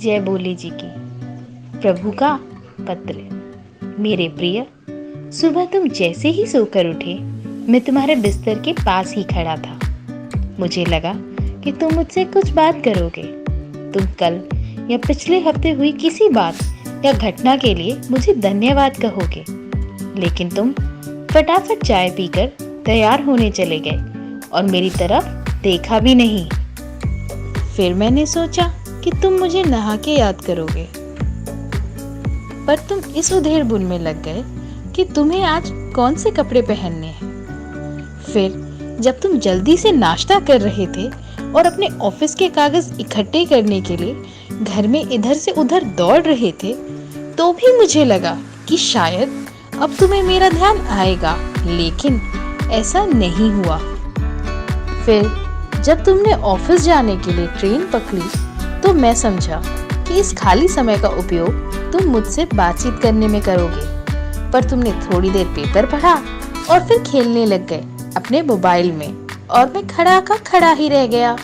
जय भोले जी की। प्रभु का पत्र। मेरे प्रिय, सुबह तुम जैसे ही सोकर उठे, मैं तुम्हारे बिस्तर के पास ही खड़ा था। मुझे लगा कि तुम मुझसे कुछ बात करोगे। तुम कल या पिछले हफ्ते हुई किसी बात या घटना के लिए मुझे धन्यवाद कहोगे, लेकिन तुम फटाफट चाय पीकर तैयार होने चले गए और मेरी तरफ देखा भी नहीं। फिर मैंने सोचा कि तुम मुझे नहा के याद करोगे, पर तुम इस उधेड़-बुन में लग गए कि तुम्हें आज कौन से कपड़े पहनने हैं। फिर जब तुम जल्दी से नाश्ता कर रहे थे और अपने ऑफिस के कागज इकट्ठे करने के लिए घर में इधर से उधर दौड़ रहे थे, तो भी मुझे लगा कि शायद अब तुम्हें मेरा ध्यान आएगा, लेकिन ऐसा नहीं हुआ। फिर जब तुमने ऑफिस जाने के लिए ट्रेन पकड़ी, तो मैं समझा कि इस खाली समय का उपयोग तुम मुझसे बातचीत करने में करोगे, पर तुमने थोड़ी देर पेपर पढ़ा और फिर खेलने लग गए अपने मोबाइल में, और मैं खड़ा का खड़ा ही रह गया।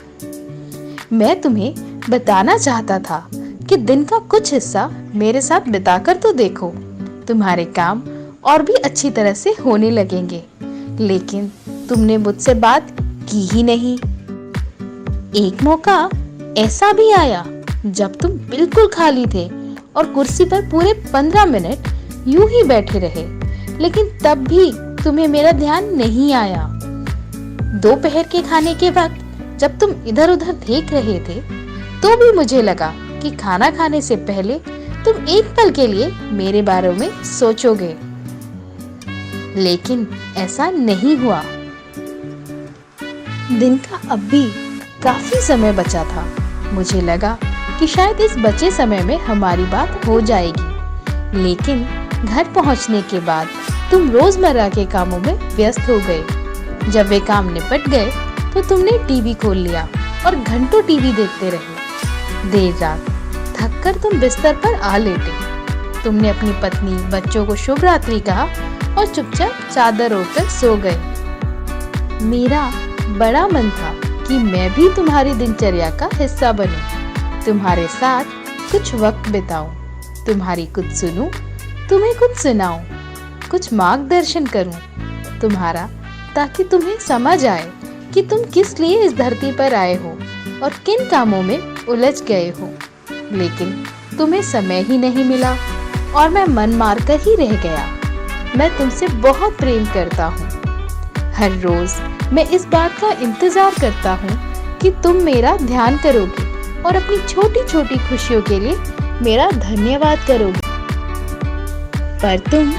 मैं तुम्हें बताना चाहता था कि दिन का कुछ हिस्सा मेरे साथ बिताकर तो देखो, तुम्हारे काम और भी अच्छी तरह से होने लगेंगे, लेकिन तुमने मुझसे बात की ही नहीं। एक मौका ऐसा भी आया जब तुम बिल्कुल खाली थे और कुर्सी पर पूरे 15 मिनट यूं ही बैठे रहे, लेकिन तब भी तुम्हें मेरा ध्यान नहीं आया। दोपहर के खाने के वक्त जब तुम इधर उधर देख रहे थे, तो भी मुझे लगा कि खाना खाने से पहले तुम एक पल के लिए मेरे बारे में सोचोगे, लेकिन ऐसा नहीं हुआ। दिन का अब भी काफी समय बचा था। मुझे लगा कि शायद इस बचे समय में हमारी बात हो जाएगी, लेकिन घर पहुंचने के बाद तुम रोजमर्रा के कामों में व्यस्त हो गए। जब वे काम निपट गए, तो तुमने टीवी खोल लिया और घंटों टीवी देखते रहे। देर रात थककर तुम बिस्तर पर आ लेटे। तुमने अपनी पत्नी, बच्चों को शुभ रात्रि कहा और चुपचाप चादर ओढ़कर सो गए। मेरा बड़ा मन था कि मैं भी तुम्हारी दिनचर्या का हिस्सा बनूं, तुम्हारे साथ कुछ वक्त बिताऊं, तुम्हारी कुछ सुनूं, तुम्हें कुछ सुनाऊं, कुछ मार्गदर्शन करूं तुम्हारा, ताकि तुम्हें समझ आए कि तुम किस लिए इस धरती पर आए हो और किन कामों में उलझ गए हो। लेकिन तुम्हें समय ही नहीं मिला और मैं मन मार कर ही रह गया। मैं तुमसे बहुत प्रेम करता हूँ। हर रोज मैं इस बात का इंतजार करता हूँ कि तुम मेरा ध्यान करोगे और अपनी छोटी छोटी खुशियों के लिए मेरा धन्यवाद करोगे। पर तुम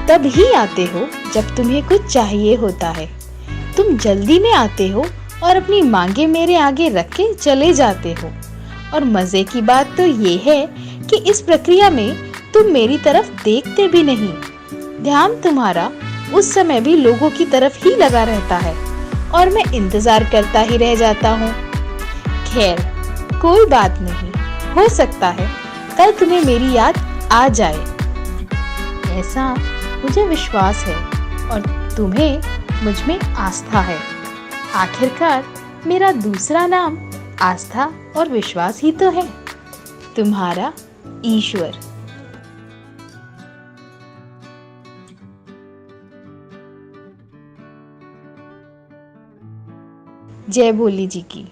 तब ही आते हो जब तुम्हें कुछ चाहिए होता है। तुम जल्दी में आते हो और अपनी मांगे मेरे आगे रख के चले जाते हो। और मजे की बात तो ये है कि इस प्रक्रिया में तुम मेरी तरफ देखते भी नहीं। ध्यान तुम्हारा उस समय भी लोगों की तरफ ही लगा रहता है और मैं इंतजार करता ही रह जाता हूँ। खैर, कोई बात नहीं, हो सकता है कल तुम्हें मेरी याद आ जाए, ऐसा मुझे विश्वास है, और तुम्हें मुझ में आस्था है। आखिरकार मेरा दूसरा नाम आस्था और विश्वास ही तो है। तुम्हारा ईश्वर। जय भोले जी की।